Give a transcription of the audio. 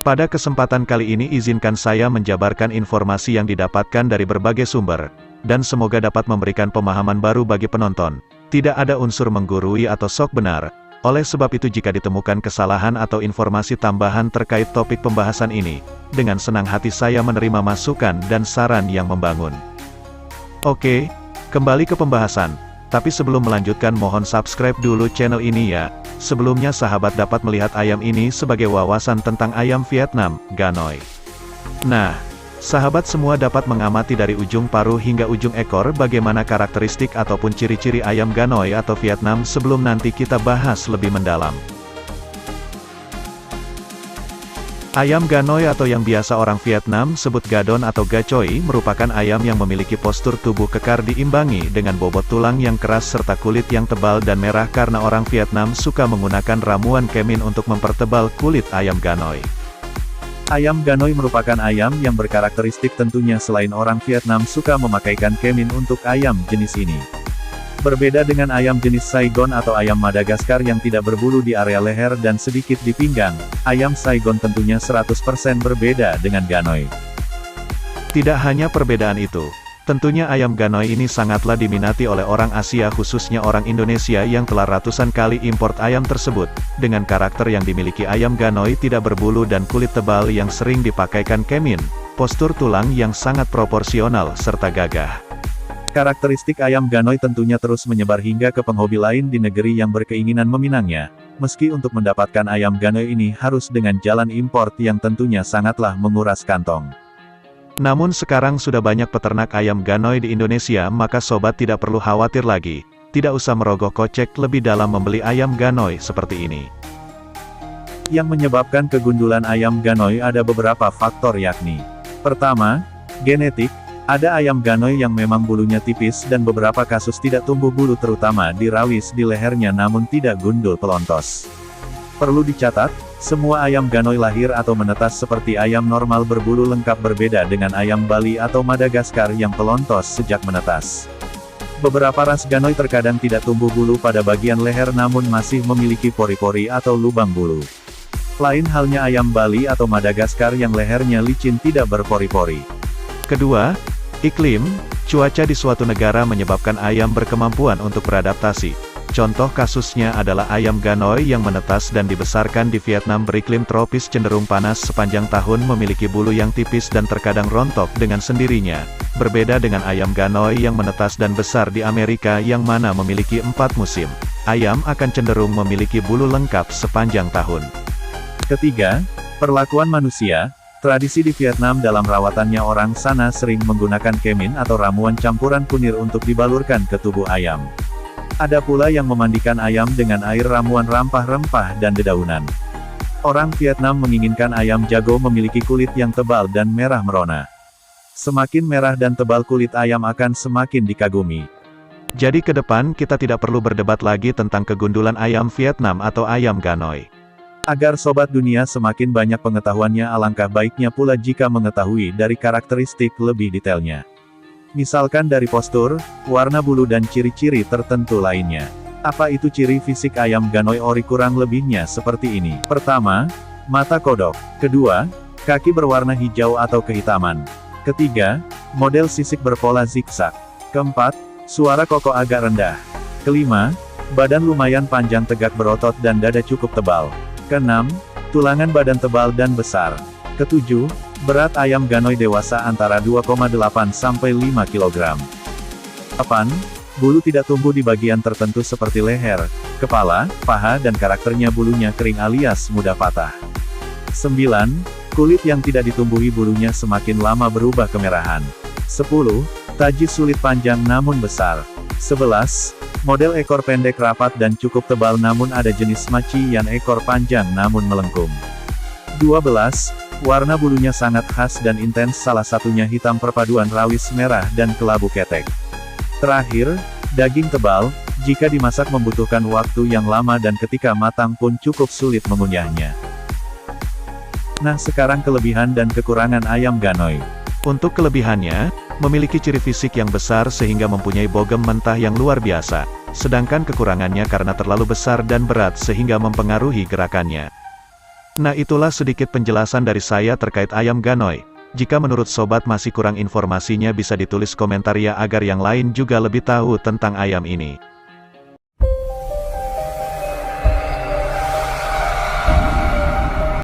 Pada kesempatan kali ini izinkan saya menjabarkan informasi yang didapatkan dari berbagai sumber, dan semoga dapat memberikan pemahaman baru bagi penonton. Tidak ada unsur menggurui atau sok benar, oleh sebab itu jika ditemukan kesalahan atau informasi tambahan terkait topik pembahasan ini, dengan senang hati saya menerima masukan dan saran yang membangun. Oke, kembali ke pembahasan. Tapi sebelum melanjutkan mohon subscribe dulu channel ini ya. Sebelumnya sahabat dapat melihat ayam ini sebagai wawasan tentang ayam Vietnam, Ganoi. Nah, sahabat semua dapat mengamati dari ujung paruh hingga ujung ekor bagaimana karakteristik ataupun ciri-ciri ayam Ganoi atau Vietnam sebelum nanti kita bahas lebih mendalam. Ayam Ganoi atau yang biasa orang Vietnam sebut gadon atau gacoi merupakan ayam yang memiliki postur tubuh kekar diimbangi dengan bobot tulang yang keras serta kulit yang tebal dan merah karena orang Vietnam suka menggunakan ramuan kemin untuk mempertebal kulit ayam Ganoi. Ayam Ganoi merupakan ayam yang berkarakteristik tentunya selain orang Vietnam suka memakaikan kemin untuk ayam jenis ini. Berbeda dengan ayam jenis Saigon atau ayam Madagaskar yang tidak berbulu di area leher dan sedikit di pinggang, ayam Saigon tentunya 100% berbeda dengan Ganoi. Tidak hanya perbedaan itu, tentunya ayam Ganoi ini sangatlah diminati oleh orang Asia khususnya orang Indonesia yang telah ratusan kali import ayam tersebut. Dengan karakter yang dimiliki ayam Ganoi tidak berbulu dan kulit tebal yang sering dipakaikan kemin, postur tulang yang sangat proporsional serta gagah. Karakteristik ayam Ganoi tentunya terus menyebar hingga ke penghobi lain di negeri yang berkeinginan meminangnya, meski untuk mendapatkan ayam Ganoi ini harus dengan jalan import yang tentunya sangatlah menguras kantong. Namun sekarang sudah banyak peternak ayam Ganoi di Indonesia maka sobat tidak perlu khawatir lagi, tidak usah merogoh kocek lebih dalam membeli ayam Ganoi seperti ini. Yang menyebabkan kegundulan ayam Ganoi ada beberapa faktor yakni: pertama, genetik. Ada ayam Ganoi yang memang bulunya tipis dan beberapa kasus tidak tumbuh bulu terutama di rawis di lehernya namun tidak gundul pelontos. Perlu dicatat, semua ayam Ganoi lahir atau menetas seperti ayam normal berbulu lengkap berbeda dengan ayam Bali atau Madagaskar yang pelontos sejak menetas. Beberapa ras Ganoi terkadang tidak tumbuh bulu pada bagian leher namun masih memiliki pori-pori atau lubang bulu. Lain halnya ayam Bali atau Madagaskar yang lehernya licin tidak berpori-pori. Kedua, iklim, cuaca di suatu negara menyebabkan ayam berkemampuan untuk beradaptasi. Contoh kasusnya adalah ayam Ganoi yang menetas dan dibesarkan di Vietnam beriklim tropis cenderung panas sepanjang tahun memiliki bulu yang tipis dan terkadang rontok dengan sendirinya. Berbeda dengan ayam Ganoi yang menetas dan besar di Amerika yang mana memiliki 4 musim. Ayam akan cenderung memiliki bulu lengkap sepanjang tahun. Ketiga, perlakuan manusia. Tradisi di Vietnam dalam rawatannya orang sana sering menggunakan kemin atau ramuan campuran kunir untuk dibalurkan ke tubuh ayam. Ada pula yang memandikan ayam dengan air ramuan rempah-rempah dan dedaunan. Orang Vietnam menginginkan ayam jago memiliki kulit yang tebal dan merah merona. Semakin merah dan tebal kulit ayam akan semakin dikagumi. Jadi ke depan kita tidak perlu berdebat lagi tentang kegundulan ayam Vietnam atau ayam Ganoi. Agar sobat dunia semakin banyak pengetahuannya alangkah baiknya pula jika mengetahui dari karakteristik lebih detailnya. Misalkan dari postur, warna bulu dan ciri-ciri tertentu lainnya. Apa itu ciri fisik ayam Ganoi ori kurang lebihnya seperti ini. Pertama, mata kodok. Kedua, kaki berwarna hijau atau kehitaman. Ketiga, model sisik berpola zigzag. Keempat, suara kokok agak rendah. Kelima, badan lumayan panjang tegak berotot dan dada cukup tebal. Keenam, tulangan badan tebal dan besar. Ketujuh, berat ayam Ganoi dewasa antara 2,8 sampai 5 kg. 8. Bulu tidak tumbuh di bagian tertentu seperti leher, kepala, paha dan karakternya bulunya kering alias mudah patah. 9. Kulit yang tidak ditumbuhi bulunya semakin lama berubah kemerahan. 10. Taji sulit panjang namun besar. 11. Model ekor pendek rapat dan cukup tebal namun ada jenis maci yang ekor panjang namun melengkung. 12. Warna bulunya sangat khas dan intens salah satunya hitam perpaduan rawis merah dan kelabu ketek. Terakhir, daging tebal, jika dimasak membutuhkan waktu yang lama dan ketika matang pun cukup sulit mengunyahnya. Nah sekarang kelebihan dan kekurangan ayam Ganoi. Untuk kelebihannya, memiliki ciri fisik yang besar sehingga mempunyai bogem mentah yang luar biasa, sedangkan kekurangannya karena terlalu besar dan berat sehingga mempengaruhi gerakannya. Nah, itulah sedikit penjelasan dari saya terkait ayam Ganoi. Jika menurut sobat masih kurang informasinya bisa ditulis komentar ya agar yang lain juga lebih tahu tentang ayam ini.